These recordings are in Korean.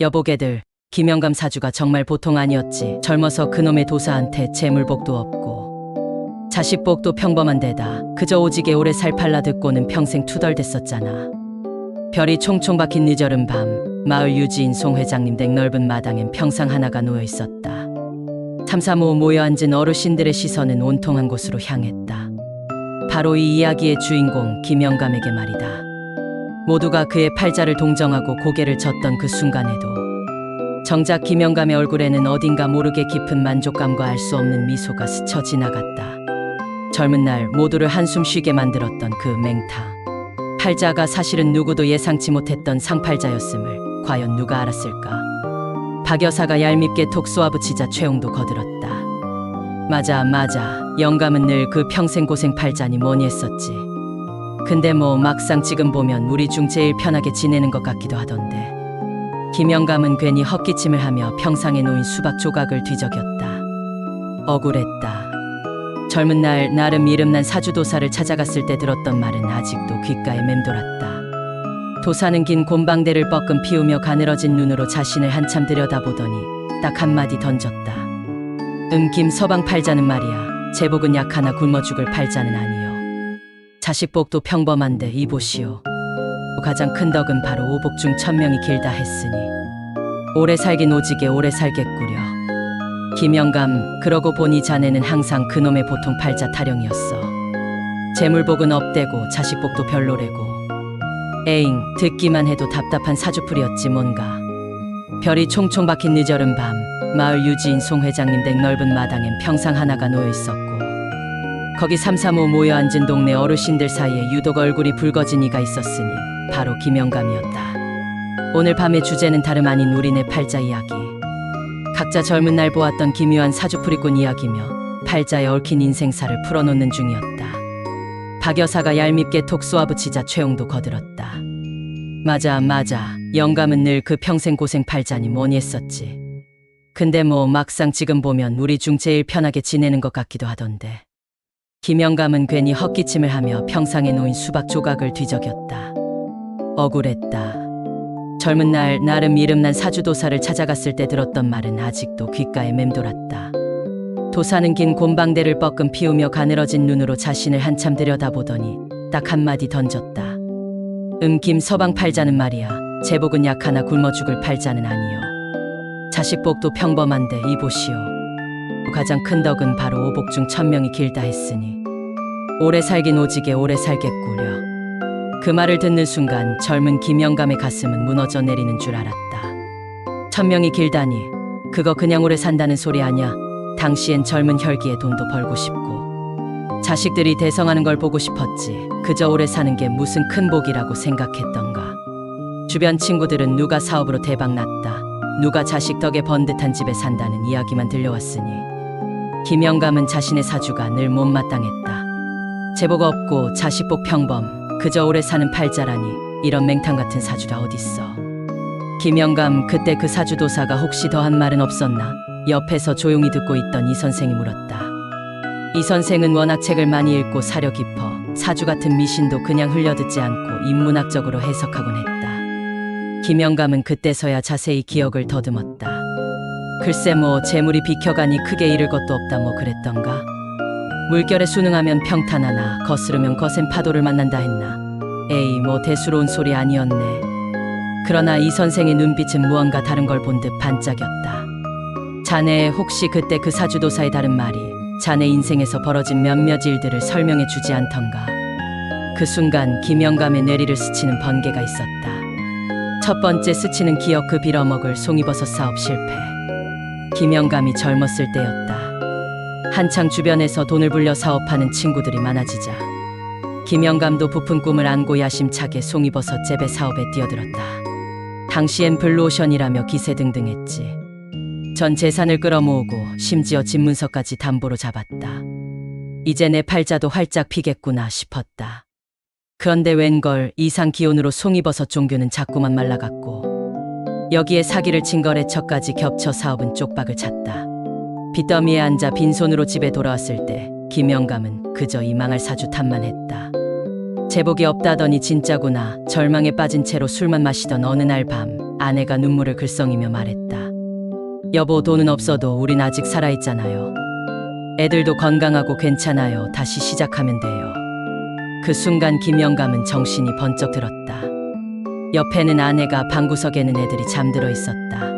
여보게들, 김영감 사주가 정말 보통 아니었지. 젊어서 그놈의 도사한테 재물복도 없고 자식복도 평범한 데다 그저 오지게 오래 살 팔라 듣고는 평생 투덜댔었잖아. 별이 총총 박힌 늦어른 밤, 마을 유지인 송 회장님 댁 넓은 마당엔 평상 하나가 놓여 있었다. 삼삼오오 모여 앉은 어르신들의 시선은 온통 한 곳으로 향했다. 바로 이 이야기의 주인공 김영감에게 말이다. 모두가 그의 팔자를 동정하고 고개를 젓던 그 순간에도 정작 김영감의 얼굴에는 어딘가 모르게 깊은 만족감과 알 수 없는 미소가 스쳐 지나갔다. 젊은 날 모두를 한숨 쉬게 만들었던 그 맹타. 팔자가 사실은 누구도 예상치 못했던 상팔자였음을 과연 누가 알았을까? 박 여사가 얄밉게 톡 쏘아붙이자 최홍도 거들었다. 맞아. 영감은 늘 그 평생 고생 팔자니 뭐니 했었지. 근데 뭐 막상 지금 보면 우리 중 제일 편하게 지내는 것 같기도 하던데. 김영감은 괜히 헛기침을 하며 평상에 놓인 수박 조각을 뒤적였다. 억울했다. 젊은 날 나름 이름난 사주도사를 찾아갔을 때 들었던 말은 아직도 귓가에 맴돌았다. 도사는 긴 곰방대를 뻐끔 피우며 가늘어진 눈으로 자신을 한참 들여다보더니 딱 한마디 던졌다. 김 서방 팔자는 말이야. 제복은 약 하나 굶어 죽을 팔자는 아니요. 자식복도 평범한데 이보시오. 가장 큰 덕은 바로 오복 중 천명이 길다 했으니 오래 살긴 오지게 오래 살겠구려. 김영감, 그러고 보니 자네는 항상 그놈의 보통 팔자 타령이었어. 재물복은 업되고 자식복도 별로래고. 에잉, 듣기만 해도 답답한 사주풀이였지 뭔가. 별이 총총 박힌 늦어른 밤, 마을 유지인 송 회장님 댁 넓은 마당엔 평상 하나가 놓여 있었고 거기 삼삼오오 모여 앉은 동네 어르신들 사이에 유독 얼굴이 붉어진 이가 있었으니 바로 김영감이었다. 오늘 밤의 주제는 다름 아닌 우리네 팔자 이야기. 각자 젊은 날 보았던 기묘한 사주풀이꾼 이야기며 팔자에 얽힌 인생사를 풀어놓는 중이었다. 박 여사가 얄밉게 톡 쏘아붙이자 최홍도 거들었다. 맞아. 영감은 늘 그 평생 고생 팔자니 뭐니 했었지. 근데 뭐 막상 지금 보면 우리 중 제일 편하게 지내는 것 같기도 하던데. 김영감은 괜히 헛기침을 하며 평상에 놓인 수박 조각을 뒤적였다. 억울했다. 젊은 날 나름 이름난 사주도사를 찾아갔을 때 들었던 말은 아직도 귓가에 맴돌았다. 도사는 긴 곰방대를 뻐끔 피우며 가늘어진 눈으로 자신을 한참 들여다보더니 딱 한마디 던졌다. 김 서방 팔자는 말이야. 제복은 약 하나 굶어 죽을 팔자는 아니요. 자식복도 평범한데 이보시오. 가장 큰 덕은 바로 오복 중 천명이 길다 했으니 오래 살긴 오지게 오래 살겠구려. 그 말을 듣는 순간 젊은 김영감의 가슴은 무너져 내리는 줄 알았다. 천명이 길다니 그거 그냥 오래 산다는 소리 아냐. 당시엔 젊은 혈기에 돈도 벌고 싶고 자식들이 대성하는 걸 보고 싶었지. 그저 오래 사는 게 무슨 큰 복이라고 생각했던가. 주변 친구들은 누가 사업으로 대박났다, 누가 자식 덕에 번듯한 집에 산다는 이야기만 들려왔으니 김영감은 자신의 사주가 늘 못마땅했다. 제복 없고 자식복 평범, 그저 오래 사는 팔자라니 이런 맹탕 같은 사주가 어딨어. 김영감, 그때 그 사주도사가 혹시 더한 말은 없었나? 옆에서 조용히 듣고 있던 이 선생이 물었다. 이 선생은 워낙 책을 많이 읽고 사려 깊어 사주 같은 미신도 그냥 흘려듣지 않고 인문학적으로 해석하곤 했다. 김영감은 그때서야 자세히 기억을 더듬었다. 글쎄 뭐 재물이 비켜가니 크게 잃을 것도 없다 뭐 그랬던가. 물결에 순응하면 평탄하나 거스르면 거센 파도를 만난다 했나. 에이 뭐 대수로운 소리 아니었네. 그러나 이 선생의 눈빛은 무언가 다른 걸 본 듯 반짝였다. 자네 혹시 그때 그 사주도사의 다른 말이 자네 인생에서 벌어진 몇몇 일들을 설명해 주지 않던가. 그 순간 김영감의 뇌리를 스치는 번개가 있었다. 첫 번째 스치는 기억, 그 빌어먹을 송이버섯 사업 실패. 김영감이 젊었을 때였다. 한창 주변에서 돈을 불려 사업하는 친구들이 많아지자 김영감도 부푼 꿈을 안고 야심차게 송이버섯 재배 사업에 뛰어들었다. 당시엔 블루오션이라며 기세등등했지. 전 재산을 끌어모으고 심지어 집문서까지 담보로 잡았다. 이제 내 팔자도 활짝 피겠구나 싶었다. 그런데 웬걸 이상 기온으로 송이버섯 종교는 자꾸만 말라갔고 여기에 사기를 친 거래처까지 겹쳐 사업은 쪽박을 찼다. 빚더미에 앉아 빈손으로 집에 돌아왔을 때 김영감은 그저 이 망할 사주 탓만 했다. 제복이 없다더니 진짜구나. 절망에 빠진 채로 술만 마시던 어느 날 밤 아내가 눈물을 글썽이며 말했다. 여보, 돈은 없어도 우린 아직 살아있잖아요. 애들도 건강하고 괜찮아요. 다시 시작하면 돼요. 그 순간 김영감은 정신이 번쩍 들었다. 옆에는 아내가, 방구석에는 애들이 잠들어 있었다.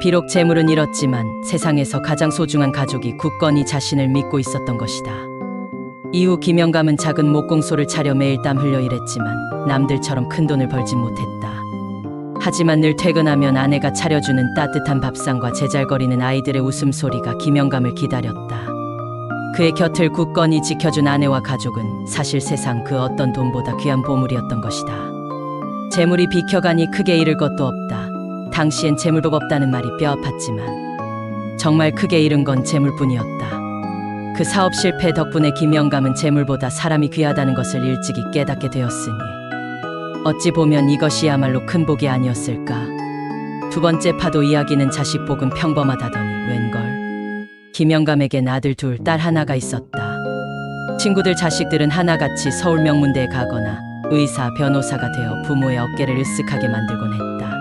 비록 재물은 잃었지만 세상에서 가장 소중한 가족이 굳건히 자신을 믿고 있었던 것이다. 이후 김영감은 작은 목공소를 차려 매일 땀 흘려 일했지만 남들처럼 큰 돈을 벌진 못했다. 하지만 늘 퇴근하면 아내가 차려주는 따뜻한 밥상과 제잘거리는 아이들의 웃음소리가 김영감을 기다렸다. 그의 곁을 굳건히 지켜준 아내와 가족은 사실 세상 그 어떤 돈보다 귀한 보물이었던 것이다. 재물이 비켜가니 크게 잃을 것도 없다. 당시엔 재물복 없다는 말이 뼈아팠지만 정말 크게 잃은 건 재물뿐이었다. 그 사업 실패 덕분에 김영감은 재물보다 사람이 귀하다는 것을 일찍이 깨닫게 되었으니 어찌 보면 이것이야말로 큰 복이 아니었을까. 두 번째 파도 이야기는 자식 복은 평범하다더니 웬걸. 김영감에겐 아들 둘, 딸 하나가 있었다. 친구들 자식들은 하나같이 서울 명문대에 가거나 의사, 변호사가 되어 부모의 어깨를 으쓱하게 만들곤 했다.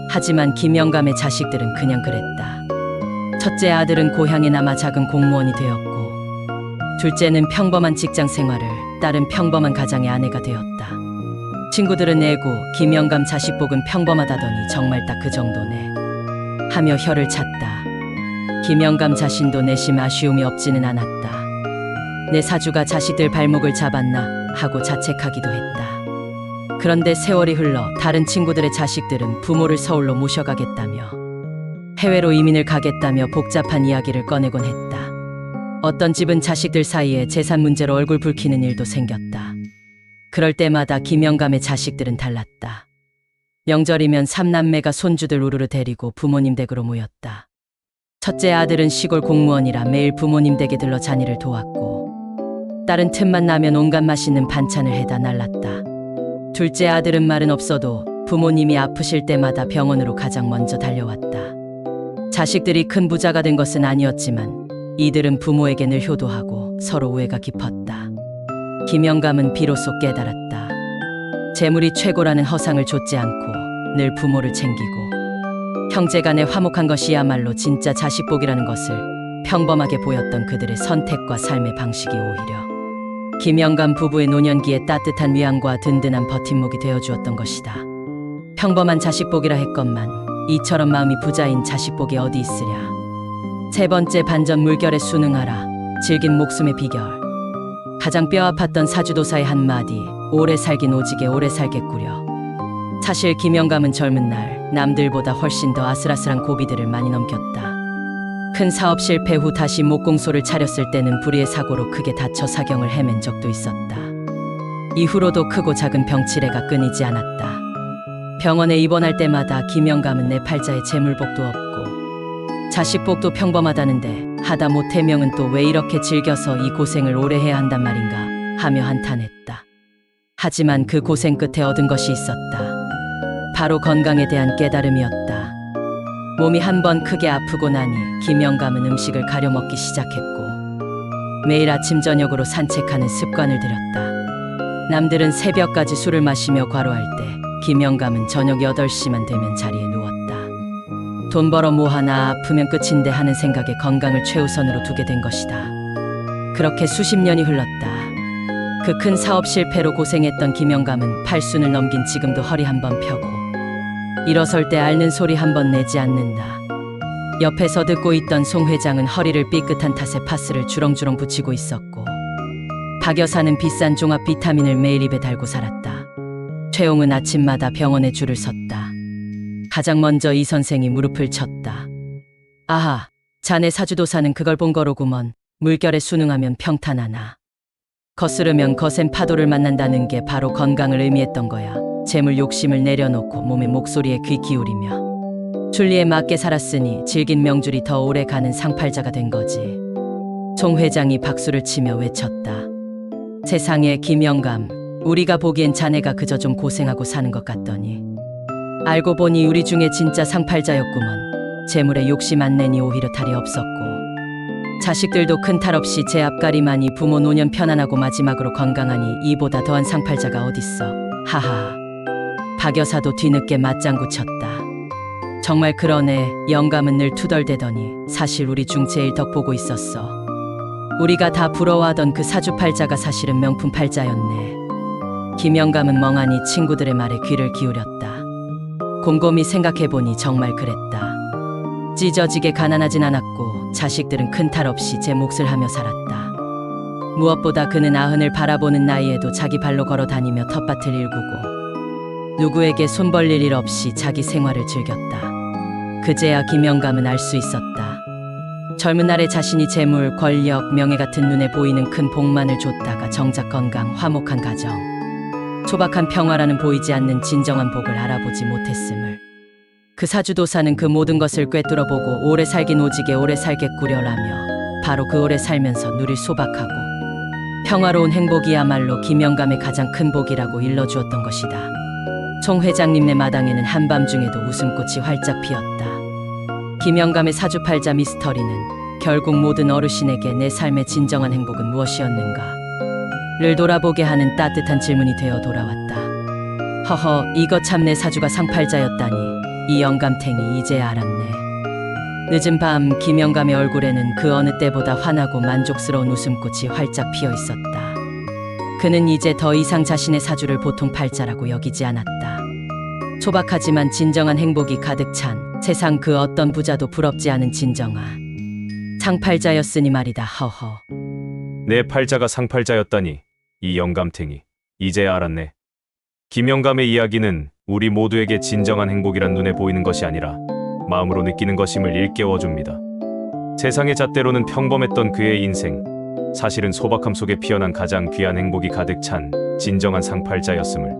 하지만 김영감의 자식들은 그냥 그랬다. 첫째 아들은 고향에 남아 작은 공무원이 되었고, 둘째는 평범한 직장 생활을, 딸은 평범한 가장의 아내가 되었다. 친구들은 애고 김영감 자식 복은 평범하다더니 정말 딱 그 정도네 하며 혀를 찼다. 김영감 자신도 내심 아쉬움이 없지는 않았다. 내 사주가 자식들 발목을 잡았나 하고 자책하기도 했다. 그런데 세월이 흘러 다른 친구들의 자식들은 부모를 서울로 모셔가겠다며 해외로 이민을 가겠다며 복잡한 이야기를 꺼내곤 했다. 어떤 집은 자식들 사이에 재산 문제로 얼굴 붉히는 일도 생겼다. 그럴 때마다 김영감의 자식들은 달랐다. 명절이면 삼남매가 손주들 우르르 데리고 부모님 댁으로 모였다. 첫째 아들은 시골 공무원이라 매일 부모님 댁에 들러 잔일을 도왔고, 딸은 틈만 나면 온갖 맛있는 반찬을 해다 날랐다. 둘째 아들은 말은 없어도 부모님이 아프실 때마다 병원으로 가장 먼저 달려왔다. 자식들이 큰 부자가 된 것은 아니었지만 이들은 부모에게 늘 효도하고 서로 우애가 깊었다. 김영감은 비로소 깨달았다. 재물이 최고라는 허상을 좇지 않고 늘 부모를 챙기고 형제간에 화목한 것이야말로 진짜 자식복이라는 것을 평범하게 보였던 그들의 선택과 삶의 방식이 오히려 김영감 부부의 노년기에 따뜻한 위안과 든든한 버팀목이 되어주었던 것이다. 평범한 자식복이라 했건만 이처럼 마음이 부자인 자식복이 어디 있으랴. 세 번째 반전, 물결에 순응하라. 질긴 목숨의 비결. 가장 뼈아팠던 사주도사의 한마디, 오래 살긴 오지게 오래 살겠구려. 사실 김영감은 젊은 날 남들보다 훨씬 더 아슬아슬한 고비들을 많이 넘겼다. 큰 사업 실패 후 다시 목공소를 차렸을 때는 불의의 사고로 크게 다쳐 사경을 헤맨 적도 있었다. 이후로도 크고 작은 병치레가 끊이지 않았다. 병원에 입원할 때마다 김영감은 내 팔자에 재물복도 없고 자식복도 평범하다는데 하다못해 명은 또 왜 이렇게 즐겨서 이 고생을 오래 해야 한단 말인가 하며 한탄했다. 하지만 그 고생 끝에 얻은 것이 있었다. 바로 건강에 대한 깨달음이었다. 몸이 한번 크게 아프고 나니 김영감은 음식을 가려 먹기 시작했고 매일 아침 저녁으로 산책하는 습관을 들였다. 남들은 새벽까지 술을 마시며 과로할 때 김영감은 저녁 8시만 되면 자리에 누웠다. 돈 벌어 뭐하나, 아프면 끝인데 하는 생각에 건강을 최우선으로 두게 된 것이다. 그렇게 수십 년이 흘렀다. 그 큰 사업 실패로 고생했던 김영감은 팔순을 넘긴 지금도 허리 한번 펴고 일어설 때 앓는 소리 한번 내지 않는다. 옆에서 듣고 있던 송 회장은 허리를 삐끗한 탓에 파스를 주렁주렁 붙이고 있었고, 박 여사는 비싼 종합 비타민을 매일 입에 달고 살았다. 최홍은 아침마다 병원에 줄을 섰다. 가장 먼저 이 선생이 무릎을 쳤다. 아하, 자네 사주도사는 그걸 본 거로구먼. 물결에 순응하면 평탄하나. 거스르면 거센 파도를 만난다는 게 바로 건강을 의미했던 거야. 재물 욕심을 내려놓고 몸의 목소리에 귀 기울이며 순리에 맞게 살았으니 질긴 명줄이 더 오래 가는 상팔자가 된 거지. 송 회장이 박수를 치며 외쳤다. 세상에, 김영감, 우리가 보기엔 자네가 그저 좀 고생하고 사는 것 같더니 알고 보니 우리 중에 진짜 상팔자였구먼. 재물에 욕심 안 내니 오히려 탈이 없었고 자식들도 큰 탈 없이 제 앞가리만이 부모 노년 편안하고 마지막으로 건강하니 이보다 더한 상팔자가 어딨어. 하하. 박 여사도 뒤늦게 맞장구 쳤다. 정말 그러네. 영감은 늘 투덜대더니 사실 우리 중 제일 덕 보고 있었어. 우리가 다 부러워하던 그 사주팔자가 사실은 명품 팔자였네. 김영감은 멍하니 친구들의 말에 귀를 기울였다. 곰곰이 생각해보니 정말 그랬다. 찢어지게 가난하진 않았고 자식들은 큰 탈 없이 제 몫을 하며 살았다. 무엇보다 그는 아흔을 바라보는 나이에도 자기 발로 걸어 다니며 텃밭을 일구고 누구에게 손 벌릴 일 없이 자기 생활을 즐겼다. 그제야 김영감은 알 수 있었다. 젊은 날에 자신이 재물, 권력, 명예 같은 눈에 보이는 큰 복만을 줬다가 정작 건강, 화목한 가정, 소박한 평화라는 보이지 않는 진정한 복을 알아보지 못했음을. 그 사주도사는 그 모든 것을 꿰뚫어보고 오래 살긴 오지게 오래 살겠구려라며 바로 그 오래 살면서 누릴 소박하고 평화로운 행복이야말로 김영감의 가장 큰 복이라고 일러주었던 것이다. 송 회장님네 마당에는 한밤중에도 웃음꽃이 활짝 피었다. 김영감의 사주팔자 미스터리는 결국 모든 어르신에게 내 삶의 진정한 행복은 무엇이었는가 를 돌아보게 하는 따뜻한 질문이 되어 돌아왔다. 허허, 이거 참 내 사주가 상팔자였다니. 이 영감탱이 이제야 알았네. 늦은 밤 김영감의 얼굴에는 그 어느 때보다 환하고 만족스러운 웃음꽃이 활짝 피어 있었다. 그는 이제 더 이상 자신의 사주를 보통 팔자라고 여기지 않았다. 소박하지만 진정한 행복이 가득 찬 세상 그 어떤 부자도 부럽지 않은 진정한 상팔자였으니 말이다. 허허. 내 팔자가 상팔자였다니. 이 영감탱이 이제야 알았네. 김영감의 이야기는 우리 모두에게 진정한 행복이란 눈에 보이는 것이 아니라 마음으로 느끼는 것임을 일깨워줍니다. 세상의 잣대로는 평범했던 그의 인생, 사실은 소박함 속에 피어난 가장 귀한 행복이 가득 찬 진정한 상팔자였음을.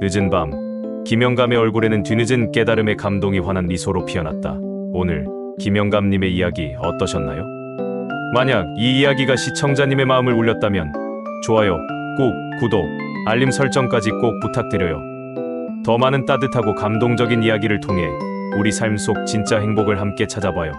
늦은 밤 김영감의 얼굴에는 뒤늦은 깨달음의 감동이 환한 미소로 피어났다. 오늘 김영감님의 이야기 어떠셨나요? 만약 이 이야기가 시청자님의 마음을 울렸다면 좋아요, 꾹, 구독, 알림 설정까지 꼭 부탁드려요. 더 많은 따뜻하고 감동적인 이야기를 통해 우리 삶 속 진짜 행복을 함께 찾아봐요.